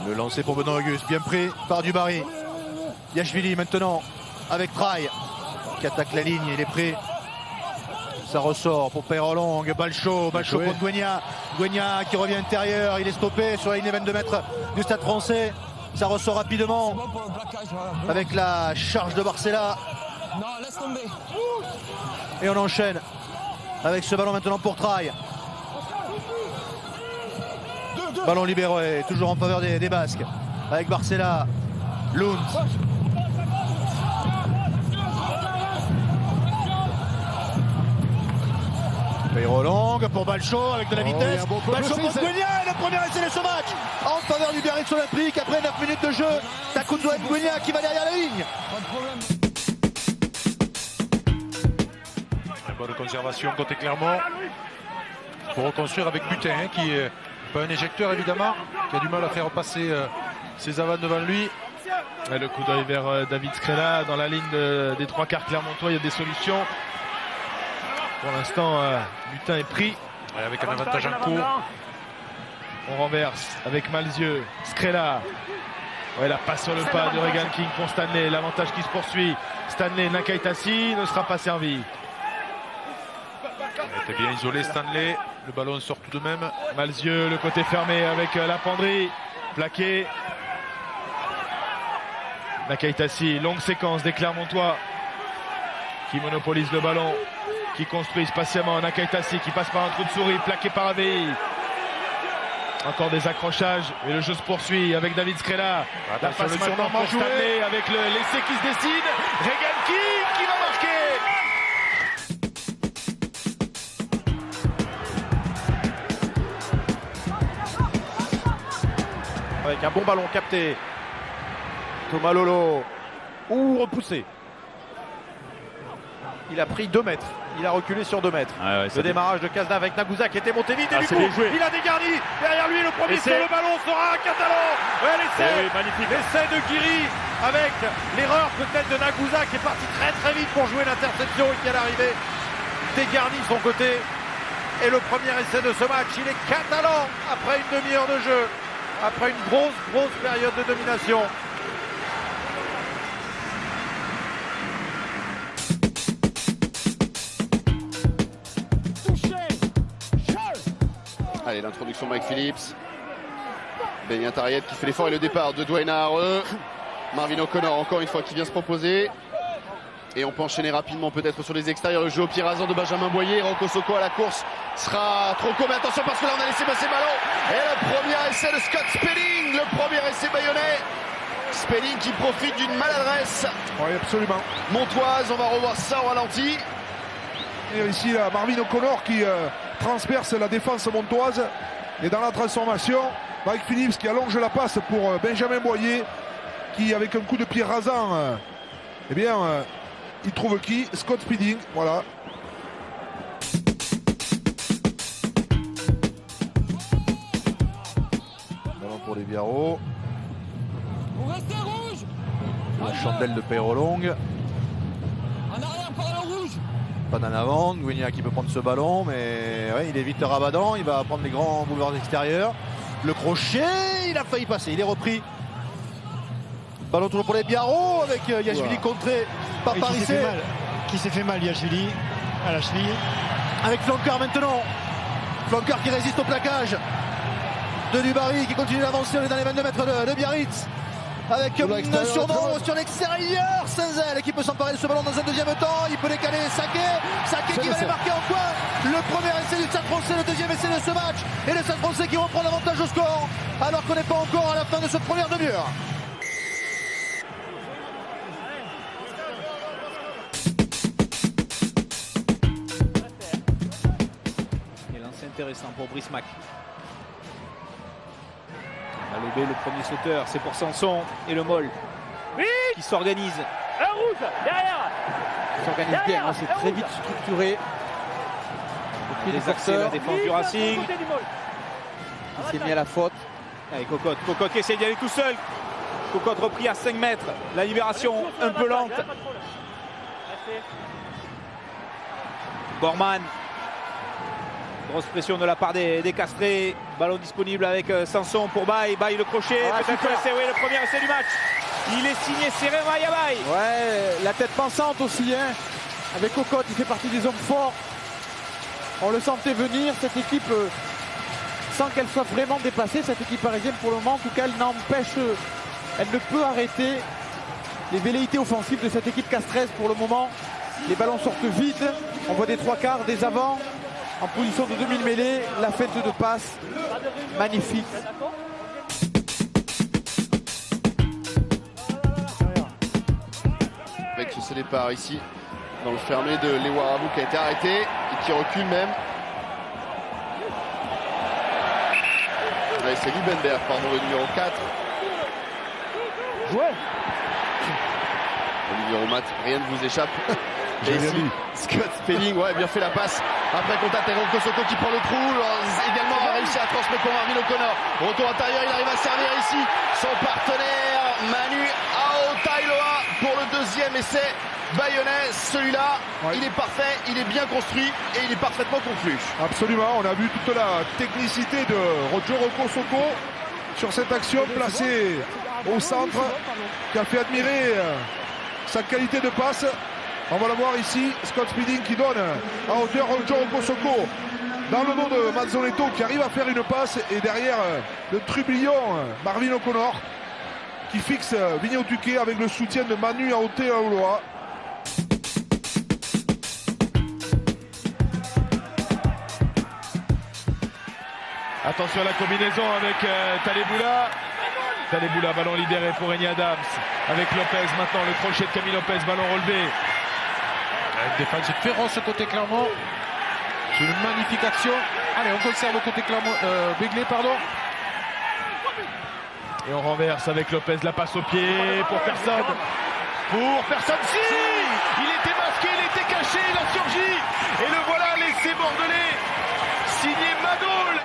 Le lancer pour Benoît Auguste, bien pris par Dubarry. Yachvili maintenant avec Traille qui attaque la ligne, il est prêt. Ça ressort pour Peyrolong, balle chaud contre Guenia. Guenia qui revient intérieur, il est stoppé sur la ligne des 22 mètres du Stade Français. Ça ressort rapidement avec la charge de Barcella. Et on enchaîne avec ce ballon maintenant pour Traille. Ballon libéré, toujours en faveur des Basques. Avec Barcella, Lund. Peyrolong pour Balcho avec de la vitesse. Balcho pour Guenia et le premier essai de ce match en faveur du Biarritz Olympique après 9 minutes de jeu. Takuzo Guenia qui va derrière la ligne. Bonne conservation côté Clermont. Pour reconstruire avec Butin qui est pas un éjecteur évidemment, qui a du mal à faire passer ses avants devant lui. Et le coup d'œil vers David Skrela dans la ligne des trois quarts clermontois, il y a des solutions. Pour l'instant, Butin est pris. Et avec un avantage en cours. On renverse avec Malzieu, Skrela. Ouais, la passe sur le pas de Regan King pour Stanley. L'avantage qui se poursuit. Stanley, Nakaitasi ne sera pas servi. Il était bien isolé Stanley. Le ballon sort tout de même. Malzieu, le côté fermé avec la penderie. Plaqué. Nakaitasi, longue séquence des Clermontois qui monopolise le ballon, qui construisent patiemment. Nakaitasi qui passe par un trou de souris, plaqué par Avei. Encore des accrochages et le jeu se poursuit avec David Skrela. La passe maintenant pour Stanley avec l'essai qui se décide. Regan King qui va marquer. Avec un bon ballon capté. Thomas Lolo. Repoussé. Il a pris 2 mètres. Il a reculé sur 2 mètres. Le démarrage de Kazna avec Nagusa qui était monté vite. Et du coup, il a dégarni. Derrière lui, le premier sur le ballon sera Catalan. Ouais, l'essai. Magnifique. L'essai de Guiri avec l'erreur peut-être de Nagusa qui est parti très vite pour jouer l'interception et qui est l'arrivée. Dégarni de son côté. Et le premier essai de ce match, il est catalan après une demi-heure de jeu. Après une grosse période de domination. Allez, l'introduction de Mike Phillips. Benyan Tariet qui fait l'effort et le départ de Dwayne Aare. Marvin O'Connor encore une fois qui vient se proposer. Et on peut enchaîner rapidement peut-être sur les extérieurs. Le jeu au pied rasant de Benjamin Boyer. Rocco Socco à la course sera trop court. Mais attention parce que là on a laissé passer le ballon. Et le premier essai de Scott Spelling. Le premier essai bayonnais. Spelling qui profite d'une maladresse. Oui, absolument. Montoise, on va revoir ça au ralenti. Et ici, là, Marvin O'Connor qui transperce la défense montoise. Et dans la transformation, Mike Phillips qui allonge la passe pour Benjamin Boyer, qui avec un coup de pied rasant, eh bien, il trouve qui? Scott Speeding, voilà. Ballon pour les Biarros. La chandelle de Peyrolong. Pas d'en avant, Guenia qui peut prendre ce ballon, mais ouais, il est vite rabadan, il va prendre les grands boulevards extérieurs. Le crochet, il a failli passer, il est repris. Ballon toujours pour les Biarros avec Yachvili contré par Parissé. Qui s'est fait mal, Yachvili, à la cheville. Avec Flancard maintenant. Flancard qui résiste au plaquage de Dubarry, qui continue d'avancer, on est dans les 22 mètres de Biarritz. Avec un surnom sur l'extérieur, Senzel qui peut s'emparer de ce ballon dans un deuxième temps, il peut décaler Saké qui va les marquer en coin. Le premier essai du Stade Français, le deuxième essai de ce match, et le Stade Français qui reprend l'avantage au score, alors qu'on n'est pas encore à la fin de cette première demi-heure. Et lancé intéressant pour Brice Mac. Alobé, le premier sauteur, c'est pour Sanson et le Moll qui s'organise. Un rouge derrière. S'organise bien, hein, c'est très vite structuré. Les acteurs, la défense du Racing. Il s'est mis à la faute. Allez, Cocotte qui essaie d'y aller tout seul. Cocotte repris à 5 mètres. La libération un peu lente. Gorman. Grosse pression de la part des Castrés. Ballon disponible avec Sanson pour Baye. Baye le crochet, peut-être le premier essai du match. Il est signé Serema Yabaye. Ouais, la tête pensante aussi, hein. Avec Cocotte, il fait partie des hommes forts. On le sentait venir, cette équipe, sans qu'elle soit vraiment dépassée, cette équipe parisienne pour le moment, en tout cas, elle ne peut arrêter les velléités offensives de cette équipe Castres pour le moment. Les ballons sortent vite, on voit des trois quarts, des avants, en position de demi-mêlée, la fête de passe, magnifique. Avec ce départ ici, dans le fermé de Lewarabou qui a été arrêté et qui recule même. Ouais, c'est Liebenberg, pardon, le numéro 4. Ouais. Olivier Roumat, rien ne vous échappe. Et ici, Scott Spelling, ouais, bien fait la passe. Après contact avec Kosoko qui prend le trou. Également a réussi à transmettre pour Marvin O'Connor. Retour intérieur, il arrive à servir ici son partenaire Manu Aotailoa pour le deuxième essai bayonnais. Celui-là, ouais, il est parfait, il est bien construit et il est parfaitement conclu. Absolument, on a vu toute la technicité de Rojoro Kosoko sur cette action placée au centre qui a fait admirer sa qualité de passe. On va la voir ici, Scott Speeding qui donne à hauteur Rojoro Kosoko dans le dos de Mazzonetto qui arrive à faire une passe et derrière le trublion Marvin O'Connor qui fixe Vigno Tuquet avec le soutien de Manu Aotailoa. Attention à la combinaison avec Taleboula. Taleboula, ballon libéré pour Eni Adams. Avec Lopez maintenant, le crochet de Camille Lopez, ballon relevé. Une défense féroce côté Clermont. C'est une magnifique action. Allez, on conserve côté Clermont, Begley, pardon. Et on renverse avec Lopez, la passe au pied pour personne. Pour personne, si! Il était masqué, il était caché, il a surgi. Et le voilà, l'essai bordelais. Signé Madoul.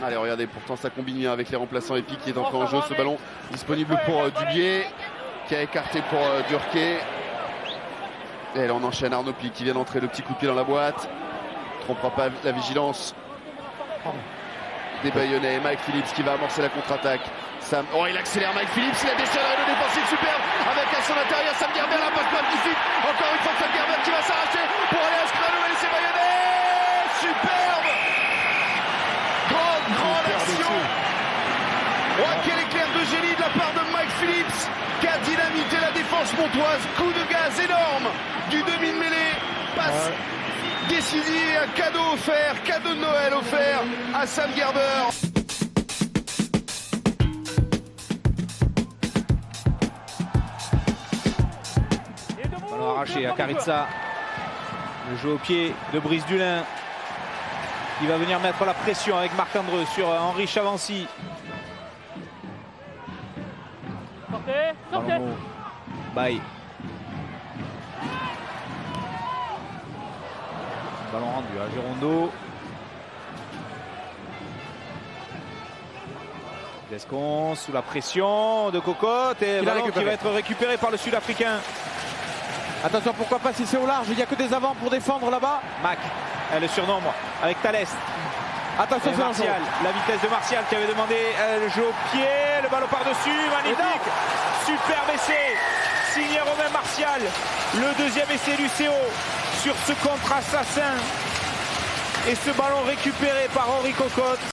Allez, regardez, pourtant ça combine bien avec les remplaçants épiques qui est entré en jeu. Ce ballon disponible pour Dubier qui a écarté pour Durquet. Et là on enchaîne Arnaud Pli qui vient d'entrer, le petit coup de pied dans la boîte. Ne trompera pas la vigilance des Bayonnais. Mike Phillips qui va amorcer la contre-attaque. Oh, il accélère Mike Phillips, il a déchiré le défensif superbe avec à son intérieur Sam Gerber, la passe magnifique. Encore une fois Sam Gerber qui va s'arracher pour aller inscrire un nouvel essai bayonnais. Superbe! Grande action. Oh, quel éclair de génie de la part de Mike Phillips qui a dynamité la défense montoise. Coup de gaz énorme du demi de mêlée. Passe décisive, un cadeau offert, cadeau de Noël offert à Sam Gerber. Ballon arraché à Karitsa. Le jeu au pied de Brice Dulin. Il va venir mettre la pression avec Marc Andreu sur Henri Chavancy. Sortez. Baye. Ballon rendu à Girondo. Descon sous la pression de Cocotte et ballon qui va être récupéré par le Sud-Africain. Attention, pourquoi pas si c'est au large, il n'y a que des avants pour défendre là-bas. Mac, le surnombre avec Thalès. Attention, c'est Martial, la vitesse de Martial qui avait demandé le jeu au pied, le ballon par-dessus, magnifique. Superbe essai, signé Romain Martial. Le deuxième essai du CO sur ce contre-assassin. Et ce ballon récupéré par Henri Cocotte.